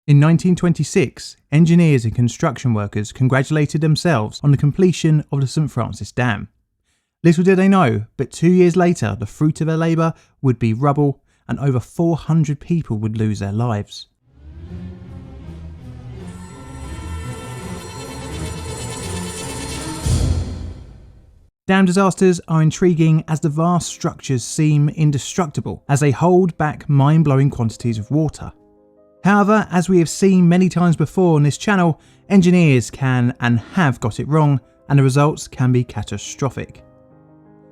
In 1926, engineers and construction workers congratulated themselves on the completion of the St Francis Dam. Little did they know, but 2 years later the fruit of their labour would be rubble and over 400 people would lose their lives. Dam disasters are intriguing as the vast structures seem indestructible as they hold back mind-blowing quantities of water. However, as we have seen many times before on this channel, engineers can and have got it wrong and the results can be catastrophic.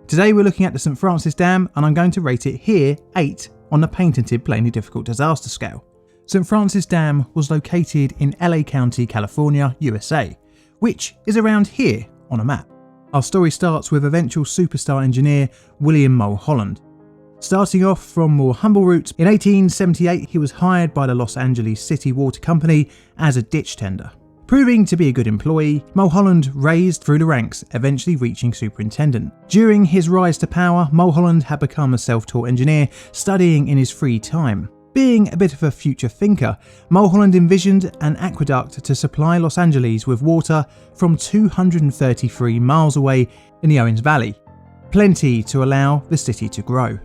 Today we're looking at the St Francis Dam and I'm going to rate it here 8 on the patented plainly difficult disaster scale. St Francis Dam was located in LA County, California, USA, which is around here on a map. Our story starts with eventual superstar engineer William Mulholland. Starting off from more humble roots, in 1878 he was hired by the Los Angeles City Water Company as a ditch tender. Proving to be a good employee, Mulholland raised through the ranks, eventually reaching superintendent. During his rise to power, Mulholland had become a self-taught engineer, studying in his free time. Being a bit of a future thinker, Mulholland envisioned an aqueduct to supply Los Angeles with water from 233 miles away in the Owens Valley, plenty to allow the city to grow.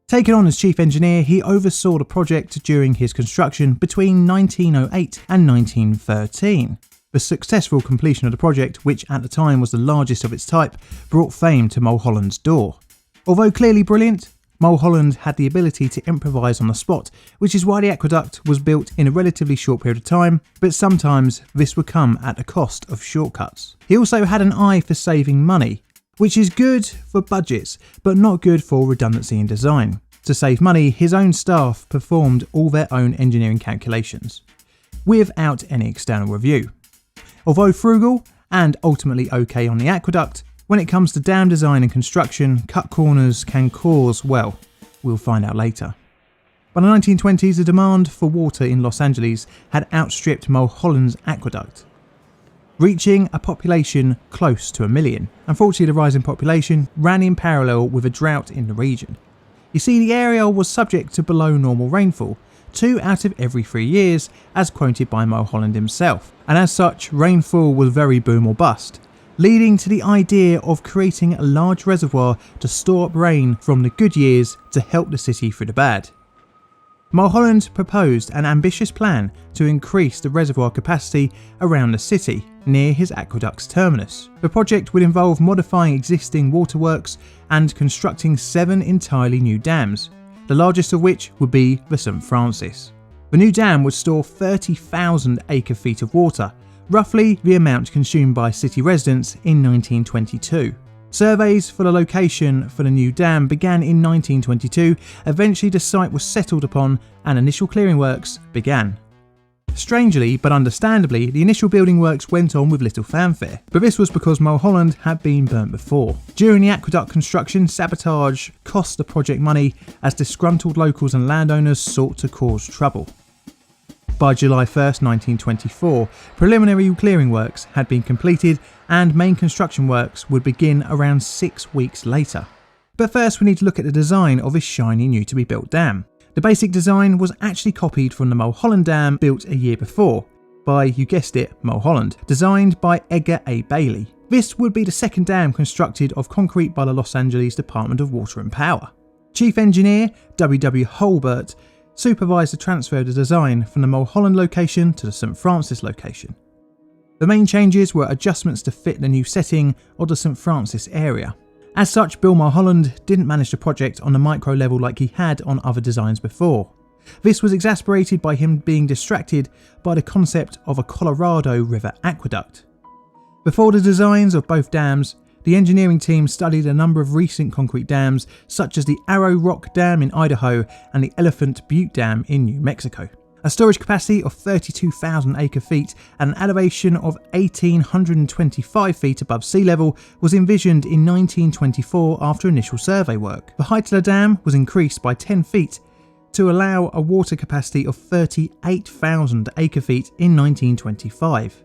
Taken on as chief engineer, he oversaw the project during his construction between 1908 and 1913. The successful completion of the project, which at the time was the largest of its type, brought fame to Mulholland's door. Although clearly brilliant, Mulholland had the ability to improvise on the spot, which is why the aqueduct was built in a relatively short period of time, but sometimes this would come at the cost of shortcuts. He also had an eye for saving money, which is good for budgets, but not good for redundancy in design. To save money, his own staff performed all their own engineering calculations, without any external review. Although frugal, and ultimately okay on the aqueduct, when it comes to dam design and construction, cut corners can cause, well, we'll find out later. By the 1920s, the demand for water in Los Angeles had outstripped Mulholland's aqueduct, reaching a population close to 1 million. Unfortunately, the rise in population ran in parallel with a drought in the region. You see, the area was subject to below normal rainfall, 2 out of every 3 years, as quoted by Mulholland himself, and as such, rainfall was very boom or bust, leading to the idea of creating a large reservoir to store up rain from the good years to help the city through the bad. Mulholland proposed an ambitious plan to increase the reservoir capacity around the city near his aqueduct's terminus. The project would involve modifying existing waterworks and constructing 7 entirely new dams, the largest of which would be the St Francis. The new dam would store 30,000 acre-feet of water, roughly the amount consumed by city residents in 1922. Surveys for the location for the new dam began in 1922, eventually the site was settled upon and initial clearing works began. Strangely, but understandably, the initial building works went on with little fanfare, but this was because Mulholland had been burnt before. During the aqueduct construction, sabotage cost the project money as disgruntled locals and landowners sought to cause trouble. By July 1st, 1924, preliminary clearing works had been completed and main construction works would begin around 6 weeks later. But first we need to look at the design of this shiny new to be built dam. The basic design was actually copied from the Mulholland Dam built a year before by, you guessed it, Mulholland, designed by Edgar A. Bailey. This would be the second dam constructed of concrete by the Los Angeles Department of Water and Power. Chief Engineer W. W. Holbert supervised the transfer of the design from the Mulholland location to the St Francis location. The main changes were adjustments to fit the new setting of the St Francis area. As such, Bill Mulholland didn't manage the project on a micro level like he had on other designs before. This was exacerbated by him being distracted by the concept of a Colorado River aqueduct. Before the designs of both dams, the engineering team studied a number of recent concrete dams such as the Arrow Rock Dam in Idaho and the Elephant Butte Dam in New Mexico. A storage capacity of 32,000 acre-feet and an elevation of 1,825 feet above sea level was envisioned in 1924 after initial survey work. The height of the dam was increased by 10 feet to allow a water capacity of 38,000 acre-feet in 1925.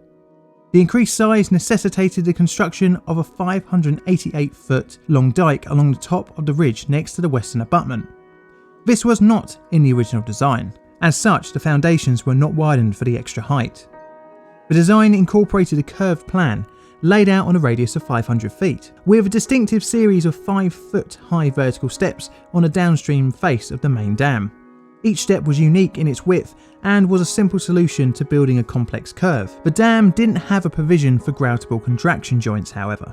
The increased size necessitated the construction of a 588-foot long dike along the top of the ridge next to the western abutment. This was not in the original design. As such, the foundations were not widened for the extra height. The design incorporated a curved plan laid out on a radius of 500 feet, with a distinctive series of 5-foot high vertical steps on the downstream face of the main dam. Each step was unique in its width and was a simple solution to building a complex curve. The dam didn't have a provision for groutable contraction joints, however.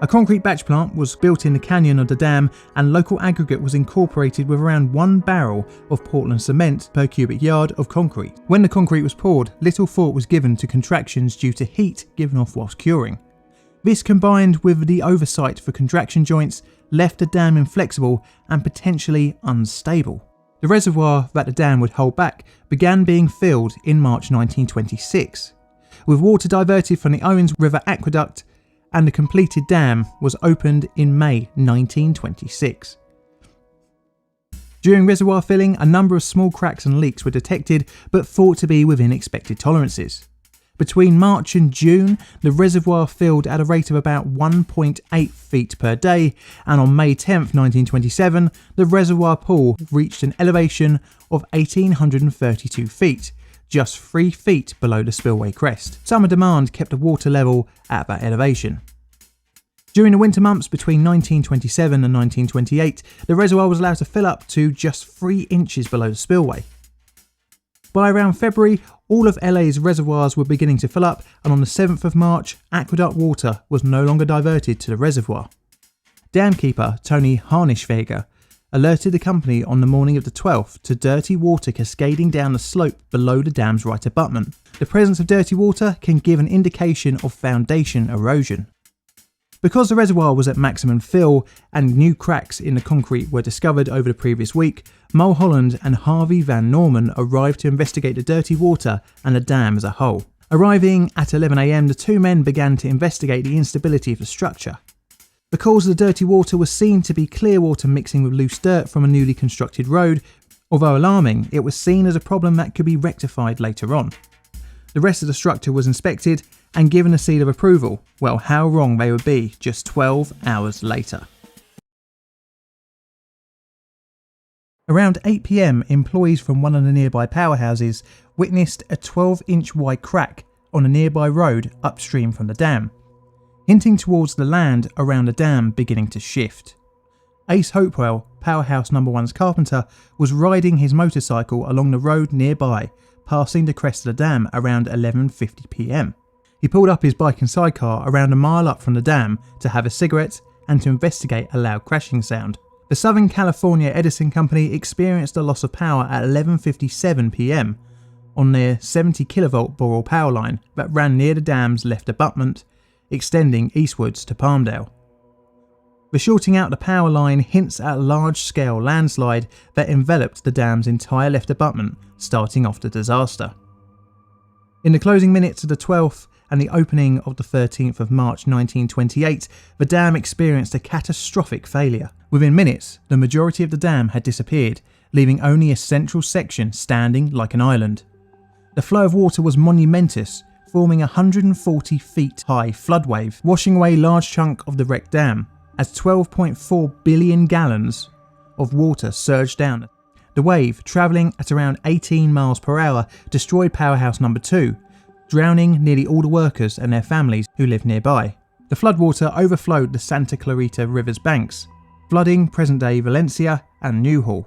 A concrete batch plant was built in the canyon of the dam, and local aggregate was incorporated with around 1 barrel of Portland cement per cubic yard of concrete. When the concrete was poured, little thought was given to contractions due to heat given off whilst curing. This, combined with the oversight for contraction joints, left the dam inflexible and potentially unstable. The reservoir that the dam would hold back began being filled in March 1926, with water diverted from the Owens River Aqueduct, and the completed dam was opened in May 1926. During reservoir filling, a number of small cracks and leaks were detected, but thought to be within expected tolerances. Between March and June, the reservoir filled at a rate of about 1.8 feet per day, and on May 10, 1927, the reservoir pool reached an elevation of 1,832 feet, just 3 feet below the spillway crest. Summer demand kept the water level at that elevation. During the winter months between 1927 and 1928, the reservoir was allowed to fill up to just 3 inches below the spillway. By around February, all of LA's reservoirs were beginning to fill up, and on the 7th of March, aqueduct water was no longer diverted to the reservoir. Dam keeper Tony Harnischweger alerted the company on the morning of the 12th to dirty water cascading down the slope below the dam's right abutment. The presence of dirty water can give an indication of foundation erosion. Because the reservoir was at maximum fill and new cracks in the concrete were discovered over the previous week, Mulholland and Harvey Van Norman arrived to investigate the dirty water and the dam as a whole. Arriving at 11 AM, the two men began to investigate the instability of the structure. The cause of the dirty water was seen to be clear water mixing with loose dirt from a newly constructed road. Although alarming, it was seen as a problem that could be rectified later on. The rest of the structure was inspected and given a seal of approval. Well, how wrong they would be just 12 hours later. Around 8 PM, employees from one of the nearby powerhouses witnessed a 12-inch wide crack on a nearby road upstream from the dam, hinting towards the land around the dam beginning to shift. Ace Hopewell, Powerhouse No. 1's carpenter, was riding his motorcycle along the road nearby, passing the crest of the dam around 11:50 PM. He pulled up his bike and sidecar around a mile up from the dam to have a cigarette and to investigate a loud crashing sound. The Southern California Edison Company experienced a loss of power at 11:57 PM on their 70 kilovolt Boral power line that ran near the dam's left abutment, extending eastwards to Palmdale. The shorting out the power line hints at a large-scale landslide that enveloped the dam's entire left abutment, starting off the disaster. In the closing minutes of the 12th and the opening of the 13th of March 1928, the dam experienced a catastrophic failure. Within minutes, the majority of the dam had disappeared, leaving only a central section standing like an island. The flow of water was monumentous, forming a 140 feet high flood wave, washing away a large chunk of the wrecked dam, as 12.4 billion gallons of water surged down. The wave, travelling at around 18 miles per hour, destroyed Powerhouse No. 2, drowning nearly all the workers and their families who lived nearby. The floodwater overflowed the Santa Clarita River's banks, flooding present-day Valencia and Newhall.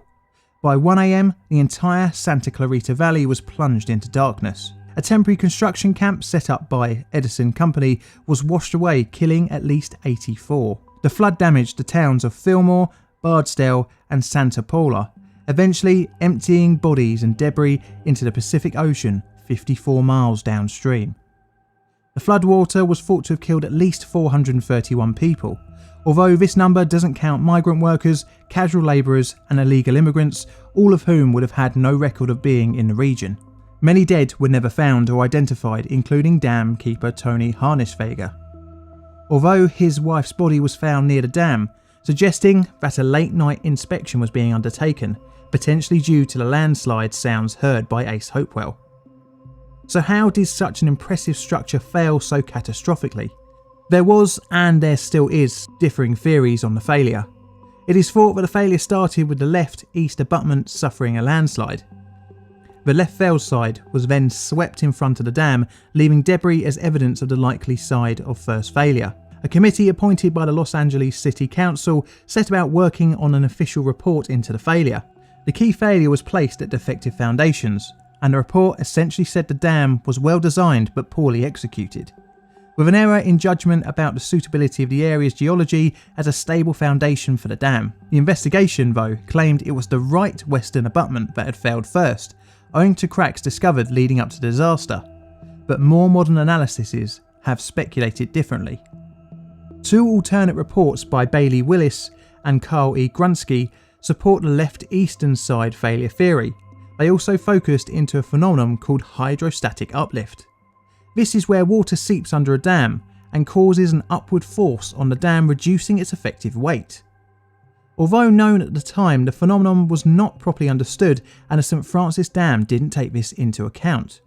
By 1 AM, the entire Santa Clarita Valley was plunged into darkness. A temporary construction camp set up by Edison Company was washed away, killing at least 84. The flood damaged the towns of Fillmore, Bardstown and Santa Paula, eventually emptying bodies and debris into the Pacific Ocean 54 miles downstream. The floodwater was thought to have killed at least 431 people, although this number doesn't count migrant workers, casual labourers and illegal immigrants, all of whom would have had no record of being in the region. Many dead were never found or identified, including dam keeper Tony Harnischweger, although his wife's body was found near the dam, suggesting that a late night inspection was being undertaken, potentially due to the landslide sounds heard by Ace Hopewell. So how did such an impressive structure fail so catastrophically? There was, and there still is, differing theories on the failure. It is thought that the failure started with the left east abutment suffering a landslide. The left failed side was then swept in front of the dam, leaving debris as evidence of the likely side of first failure. A committee appointed by the Los Angeles City Council set about working on an official report into the failure. The key failure was placed at defective foundations, and the report essentially said the dam was well designed but poorly executed, with an error in judgment about the suitability of the area's geology as a stable foundation for the dam. The investigation, though, claimed it was the right western abutment that had failed first, owing to cracks discovered leading up to the disaster, but more modern analyses have speculated differently. Two alternate reports by Bailey Willis and Carl E. Grunsky support the left eastern side failure theory. They also focused into a phenomenon called hydrostatic uplift. This is where water seeps under a dam and causes an upward force on the dam, reducing its effective weight. Although known at the time, the phenomenon was not properly understood, and the St. Francis Dam didn't take this into account,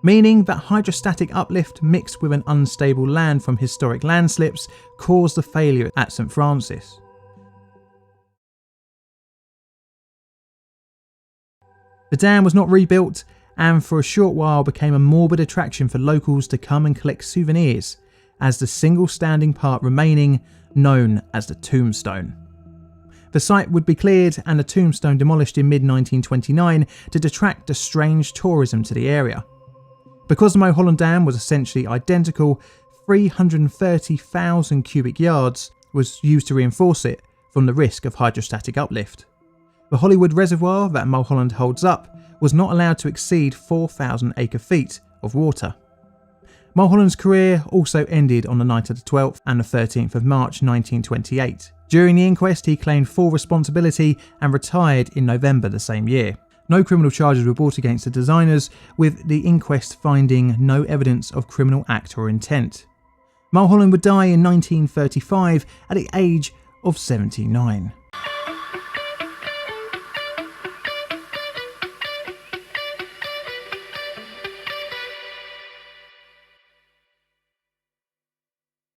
meaning that hydrostatic uplift mixed with an unstable land from historic landslips caused the failure at St. Francis. The dam was not rebuilt, and for a short while became a morbid attraction for locals to come and collect souvenirs, as the single standing part remaining, known as the tombstone. The site would be cleared and the tombstone demolished in mid-1929 to detract the strange tourism to the area. Because the Mulholland Dam was essentially identical, 330,000 cubic yards was used to reinforce it from the risk of hydrostatic uplift. The Hollywood Reservoir that Mulholland holds up was not allowed to exceed 4,000 acre-feet of water. Mulholland's career also ended on the night of the 12th and the 13th of March 1928. During the inquest, he claimed full responsibility and retired in November the same year. No criminal charges were brought against the designers, with the inquest finding no evidence of criminal act or intent. Mulholland would die in 1935 at the age of 79.